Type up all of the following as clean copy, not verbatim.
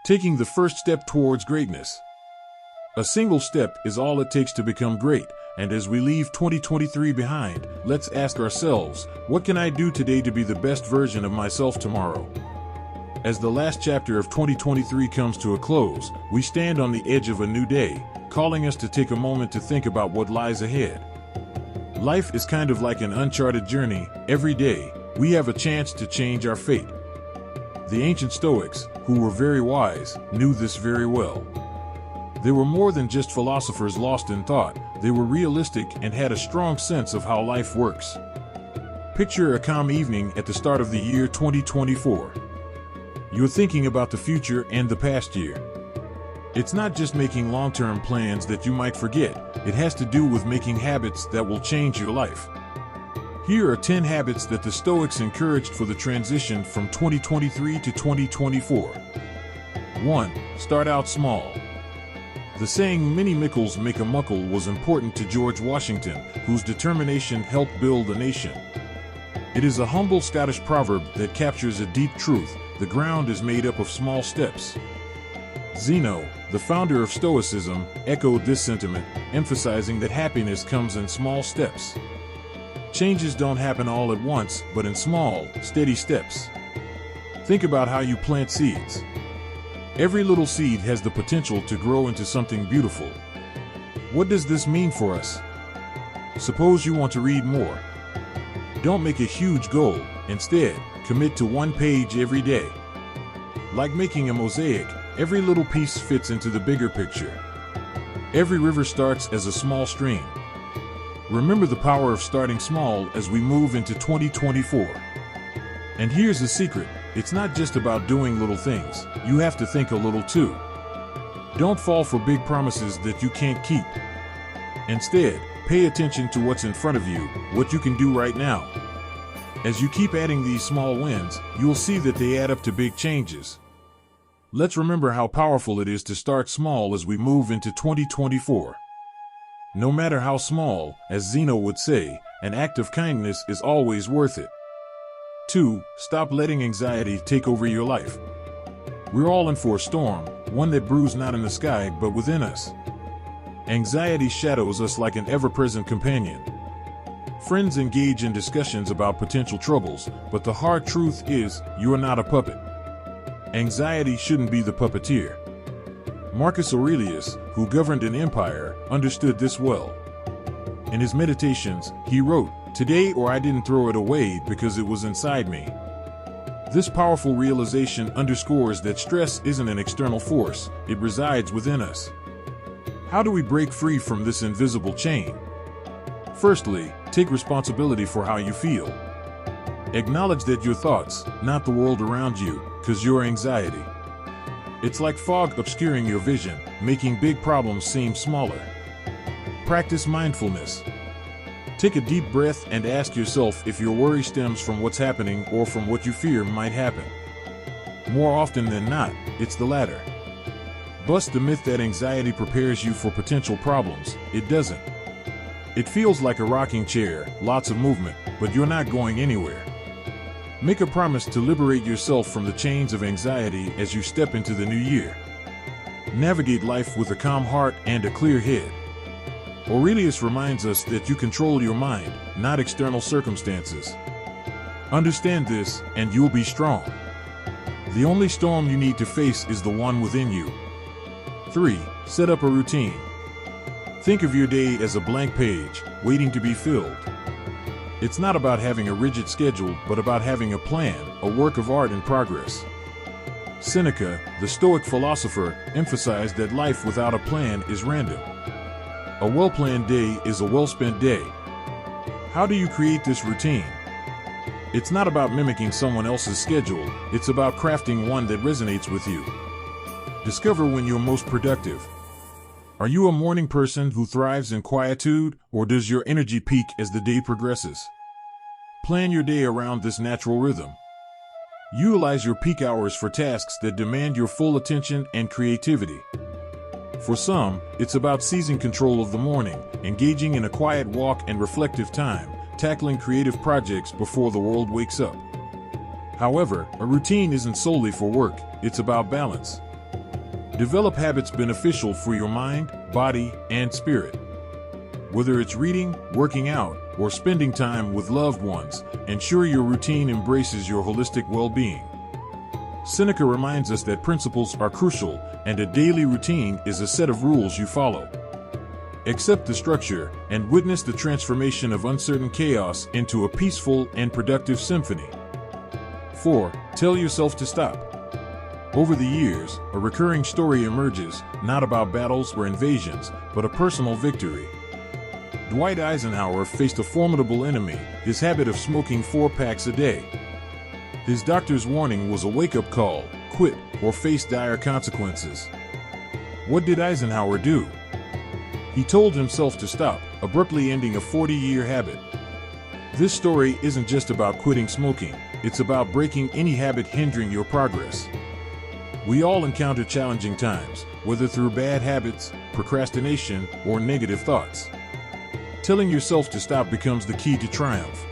Taking the first step towards greatness. A single step is all it takes to become great, and as we leave 2023 behind, let's ask ourselves, what can I do today to be the best version of myself tomorrow? As the last chapter of 2023 comes to a close, we stand on the edge of a new day, calling us to take a moment to think about what lies ahead. Life is kind of like an uncharted journey. Every day, we have a chance to change our fate. The ancient Stoics, who were very wise, knew this very well. They were more than just philosophers lost in thought. They were realistic and had a strong sense of how life works. Picture a calm evening at the start of the year 2024. You're thinking about the future and the past year. It's not just making long-term plans that you might forget. It has to do with making habits that will change your life. Here are 10 habits that the Stoics encouraged for the transition from 2023 to 2024. 1. Start out small. The saying, "Many mickles make a muckle," was important to George Washington, whose determination helped build a nation. It is a humble Scottish proverb that captures a deep truth: the ground is made up of small steps. Zeno, the founder of Stoicism, echoed this sentiment, emphasizing that happiness comes in small steps. Changes don't happen all at once, but in small, steady steps. Think about how you plant seeds. Every little seed has the potential to grow into something beautiful. What does this mean for us? Suppose you want to read more. Don't make a huge goal. Instead, commit to one page every day. Like making a mosaic, every little piece fits into the bigger picture. Every river starts as a small stream. Remember the power of starting small as we move into 2024. And here's the secret: it's not just about doing little things. You have to think a little too. Don't fall for big promises that you can't keep. Instead, pay attention to what's in front of you, what you can do right now. As you keep adding these small wins, you'll see that they add up to big changes. Let's remember how powerful it is to start small as we move into 2024. No matter how small, as Zeno would say, an act of kindness is always worth it. 2. Stop letting anxiety take over your life. We're all in for a storm, one that brews not in the sky but within us. Anxiety shadows us like an ever-present companion. Friends engage in discussions about potential troubles, but the hard truth is, you are not a puppet. Anxiety shouldn't be the puppeteer. Marcus Aurelius, who governed an empire, understood this well. In his meditations, he wrote, "Today or I didn't throw it away because it was inside me." This powerful realization underscores that stress isn't an external force, it resides within us. How do we break free from this invisible chain? Firstly, take responsibility for how you feel. Acknowledge that your thoughts, not the world around you, cause your anxiety. It's like fog obscuring your vision, making big problems seem smaller. Practice mindfulness. Take a deep breath and ask yourself if your worry stems from what's happening or from what you fear might happen. More often than not, it's the latter. Bust the myth that anxiety prepares you for potential problems. It doesn't. It feels like a rocking chair, lots of movement, but you're not going anywhere. Make a promise to liberate yourself from the chains of anxiety as you step into the new year. Navigate life with a calm heart and a clear head. Aurelius reminds us that you control your mind, not external circumstances. Understand this, and you'll be strong. The only storm you need to face is the one within you. 3. Set up a routine. Think of your day as a blank page, waiting to be filled. It's not about having a rigid schedule, but about having a plan, a work of art in progress. Seneca, the Stoic philosopher, emphasized that life without a plan is random. A well-planned day is a well-spent day. How do you create this routine? It's not about mimicking someone else's schedule, it's about crafting one that resonates with you. Discover when you're most productive. Are you a morning person who thrives in quietude, or does your energy peak as the day progresses? Plan your day around this natural rhythm. Utilize your peak hours for tasks that demand your full attention and creativity. For some, it's about seizing control of the morning, engaging in a quiet walk and reflective time, tackling creative projects before the world wakes up. However, a routine isn't solely for work, it's about balance. Develop habits beneficial for your mind, body, and spirit. Whether it's reading, working out, or spending time with loved ones, ensure your routine embraces your holistic well-being. Seneca reminds us that principles are crucial, and a daily routine is a set of rules you follow. Accept the structure and witness the transformation of uncertain chaos into a peaceful and productive symphony. 4. Tell yourself to stop. Over the years, a recurring story emerges, not about battles or invasions, but a personal victory. Dwight Eisenhower faced a formidable enemy, his habit of smoking 4 packs a day. His doctor's warning was a wake-up call: quit or face dire consequences. What did Eisenhower do? He told himself to stop, abruptly ending a 40-year habit. This story isn't just about quitting smoking, it's about breaking any habit hindering your progress. We all encounter challenging times, whether through bad habits, procrastination, or negative thoughts. Telling yourself to stop becomes the key to triumph.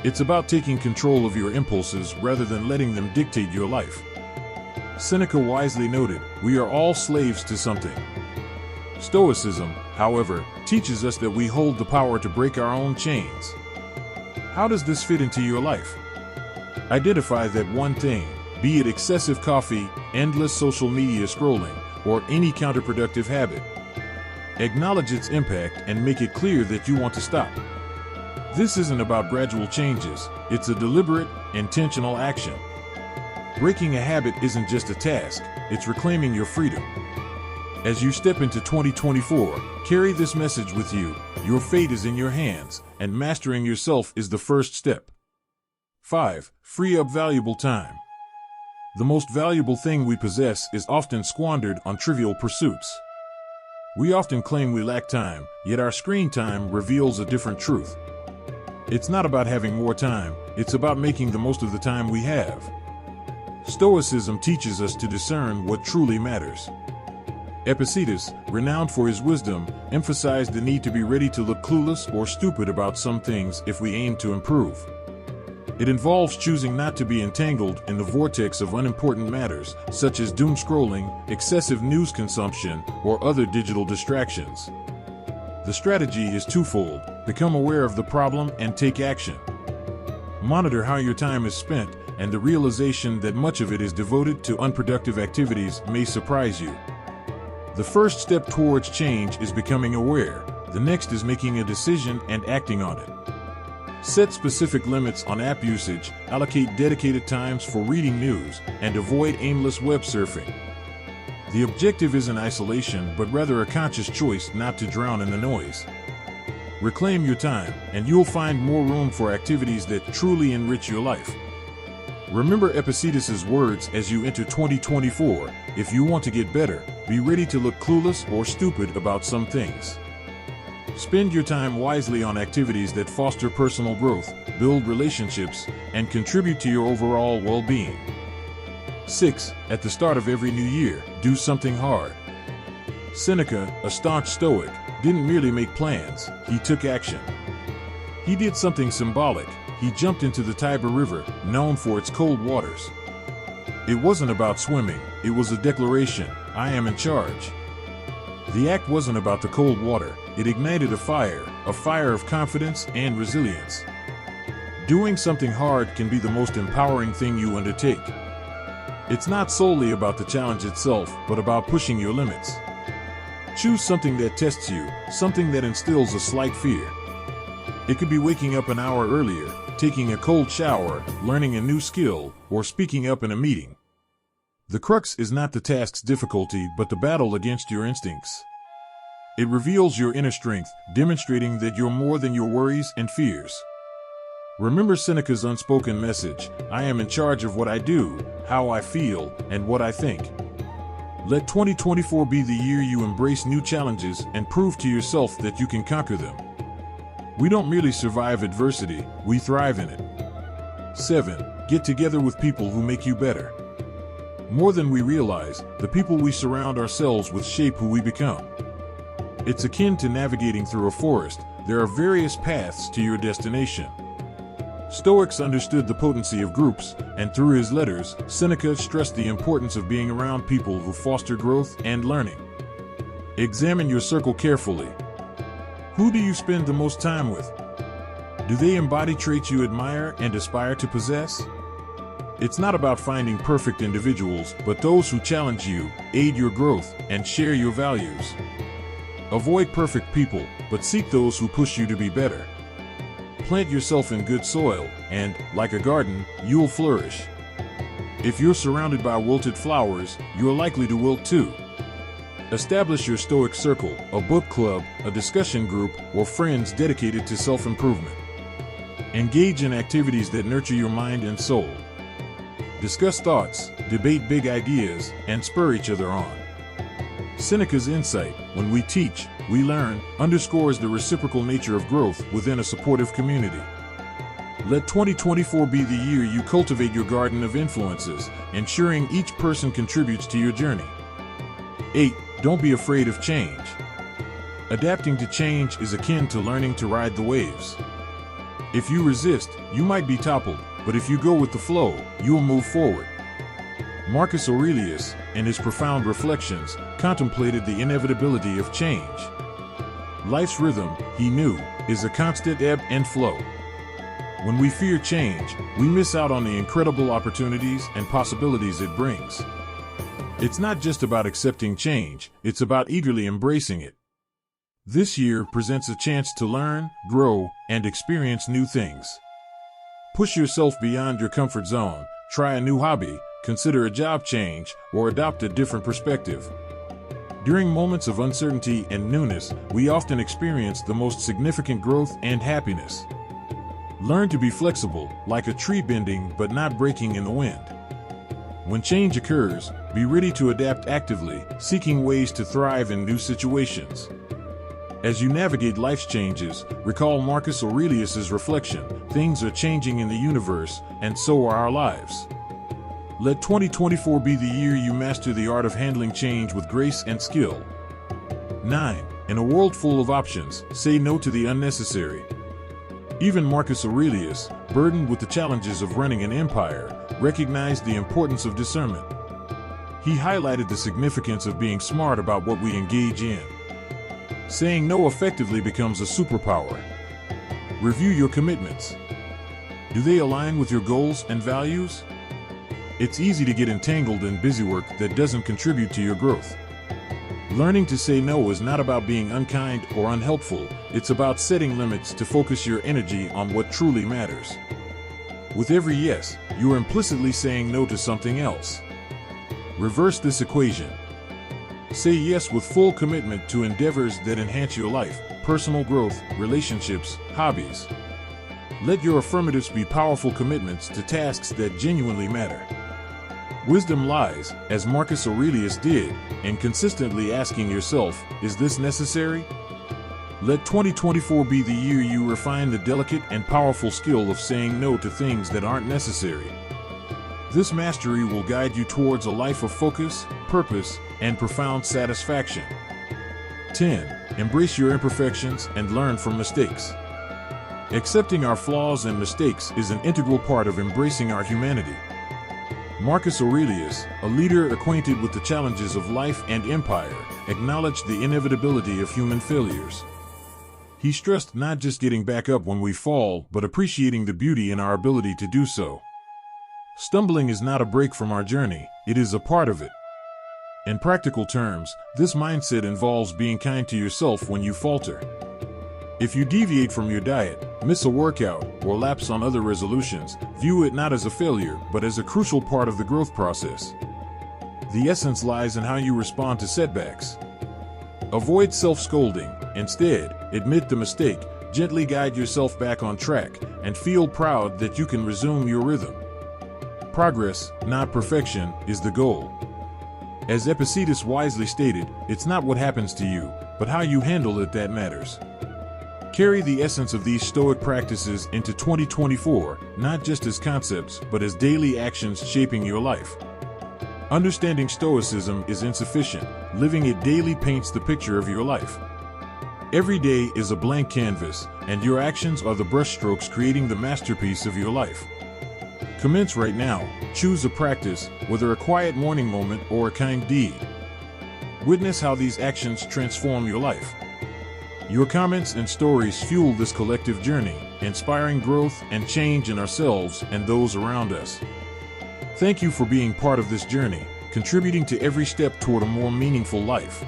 It's about taking control of your impulses rather than letting them dictate your life. Seneca wisely noted, "We are all slaves to something." Stoicism, however, teaches us that we hold the power to break our own chains. How does this fit into your life? Identify that one thing, be it excessive coffee, endless social media scrolling, or any counterproductive habit. Acknowledge its impact and make it clear that you want to stop. This isn't about gradual changes, it's a deliberate, intentional action. Breaking a habit isn't just a task, it's reclaiming your freedom. As you step into 2024, carry this message with you: your fate is in your hands, and mastering yourself is the first step. 5. Free up valuable time. The most valuable thing we possess is often squandered on trivial pursuits. We often claim we lack time, yet our screen time reveals a different truth. It's not about having more time, it's about making the most of the time we have. Stoicism teaches us to discern what truly matters. Epictetus, renowned for his wisdom, emphasized the need to be ready to look clueless or stupid about some things if we aim to improve. It involves choosing not to be entangled in the vortex of unimportant matters, such as doom scrolling, excessive news consumption, or other digital distractions. The strategy is twofold: become aware of the problem and take action. Monitor how your time is spent, and the realization that much of it is devoted to unproductive activities may surprise you. The first step towards change is becoming aware. The next is making a decision and acting on it. Set specific limits on app usage, allocate dedicated times for reading news, and avoid aimless web surfing. The objective isn't isolation, but rather a conscious choice not to drown in the noise. Reclaim your time, and you'll find more room for activities that truly enrich your life. Remember Epictetus's words as you enter 2024: if you want to get better, be ready to look clueless or stupid about some things. Spend your time wisely on activities that foster personal growth, build relationships, and contribute to your overall well-being. 6. At the start of every new year, do something hard. Seneca, a staunch Stoic, didn't merely make plans, he took action. He did something symbolic. He jumped into the Tiber River, known for its cold waters. It wasn't about swimming, it was a declaration: I am in charge. The act wasn't about the cold water, it ignited a fire of confidence and resilience. Doing something hard can be the most empowering thing you undertake. It's not solely about the challenge itself, but about pushing your limits. Choose something that tests you, something that instills a slight fear. It could be waking up an hour earlier, taking a cold shower, learning a new skill, or speaking up in a meeting. The crux is not the task's difficulty, but the battle against your instincts. It reveals your inner strength, demonstrating that you're more than your worries and fears. Remember Seneca's unspoken message: I am in charge of what I do, how I feel, and what I think. Let 2024 be the year you embrace new challenges and prove to yourself that you can conquer them. We don't merely survive adversity, we thrive in it. 7. Get together with people who make you better. More than we realize, the people we surround ourselves with shape who we become. It's akin to navigating through a forest. There are various paths to your destination. Stoics understood the potency of groups, and through his letters, Seneca stressed the importance of being around people who foster growth and learning. Examine your circle carefully. Who do you spend the most time with? Do they embody traits you admire and aspire to possess? It's not about finding perfect individuals, but those who challenge you, aid your growth, and share your values. Avoid perfect people, but seek those who push you to be better. Plant yourself in good soil, and, like a garden, you'll flourish. If you're surrounded by wilted flowers, you're likely to wilt too. Establish your Stoic circle, a book club, a discussion group, or friends dedicated to self-improvement. Engage in activities that nurture your mind and soul. Discuss thoughts, debate big ideas, and spur each other on. Seneca's insight, when we teach, we learn, underscores the reciprocal nature of growth within a supportive community. Let 2024 be the year you cultivate your garden of influences, ensuring each person contributes to your journey. 8. Don't be afraid of change. Adapting to change is akin to learning to ride the waves. If you resist, you might be toppled, but if you go with the flow, you'll move forward. Marcus Aurelius, in his profound reflections, contemplated the inevitability of change. Life's rhythm, he knew, is a constant ebb and flow. When we fear change, we miss out on the incredible opportunities and possibilities it brings. It's not just about accepting change, it's about eagerly embracing it. This year presents a chance to learn, grow, and experience new things. Push yourself beyond your comfort zone, try a new hobby, consider a job change, or adopt a different perspective. During moments of uncertainty and newness, we often experience the most significant growth and happiness. Learn to be flexible, like a tree bending but not breaking in the wind. When change occurs, be ready to adapt actively, seeking ways to thrive in new situations. As you navigate life's changes, recall Marcus Aurelius's reflection: things are changing in the universe, and so are our lives. Let 2024 be the year you master the art of handling change with grace and skill. 9. In a world full of options, say no to the unnecessary. Even Marcus Aurelius, burdened with the challenges of running an empire, recognized the importance of discernment. He highlighted the significance of being smart about what we engage in. Saying no effectively becomes a superpower. Review your commitments. Do they align with your goals and values? It's easy to get entangled in busywork that doesn't contribute to your growth. Learning to say no is not about being unkind or unhelpful, it's about setting limits to focus your energy on what truly matters. With every yes, you are implicitly saying no to something else. Reverse this equation. Say yes with full commitment to endeavors that enhance your life, personal growth, relationships, hobbies. Let your affirmatives be powerful commitments to tasks that genuinely matter. Wisdom lies, as Marcus Aurelius did, in consistently asking yourself, is this necessary? Let 2024 be the year you refine the delicate and powerful skill of saying no to things that aren't necessary. This mastery will guide you towards a life of focus, purpose, and profound satisfaction. 10. Embrace your imperfections and learn from mistakes. Accepting our flaws and mistakes is an integral part of embracing our humanity. Marcus Aurelius, a leader acquainted with the challenges of life and empire, acknowledged the inevitability of human failures. He stressed not just getting back up when we fall, but appreciating the beauty in our ability to do so. Stumbling is not a break from our journey, it is a part of it. In practical terms, this mindset involves being kind to yourself when you falter. If you deviate from your diet, miss a workout, or lapse on other resolutions, view it not as a failure, but as a crucial part of the growth process. The essence lies in how you respond to setbacks. Avoid self-scolding. Instead, admit the mistake, gently guide yourself back on track, and feel proud that you can resume your rhythm. Progress, not perfection, is the goal. As Epictetus wisely stated, it's not what happens to you, but how you handle it that matters. Carry the essence of these Stoic practices into 2024, not just as concepts, but as daily actions shaping your life. Understanding Stoicism is insufficient. Living it daily paints the picture of your life. Every day is a blank canvas, and your actions are the brushstrokes creating the masterpiece of your life. Commence right now. Choose a practice, whether a quiet morning moment or a kind deed. Witness how these actions transform your life. Your comments and stories fuel this collective journey, inspiring growth and change in ourselves and those around us. Thank you for being part of this journey, contributing to every step toward a more meaningful life.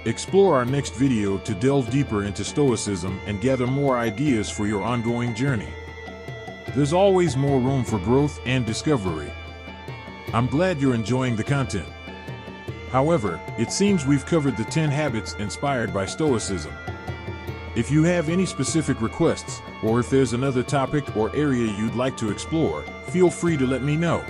Explore our next video to delve deeper into Stoicism and gather more ideas for your ongoing journey. There's always more room for growth and discovery. I'm glad you're enjoying the content. However, it seems we've covered the 10 habits inspired by Stoicism. If you have any specific requests, or if there's another topic or area you'd like to explore, feel free to let me know.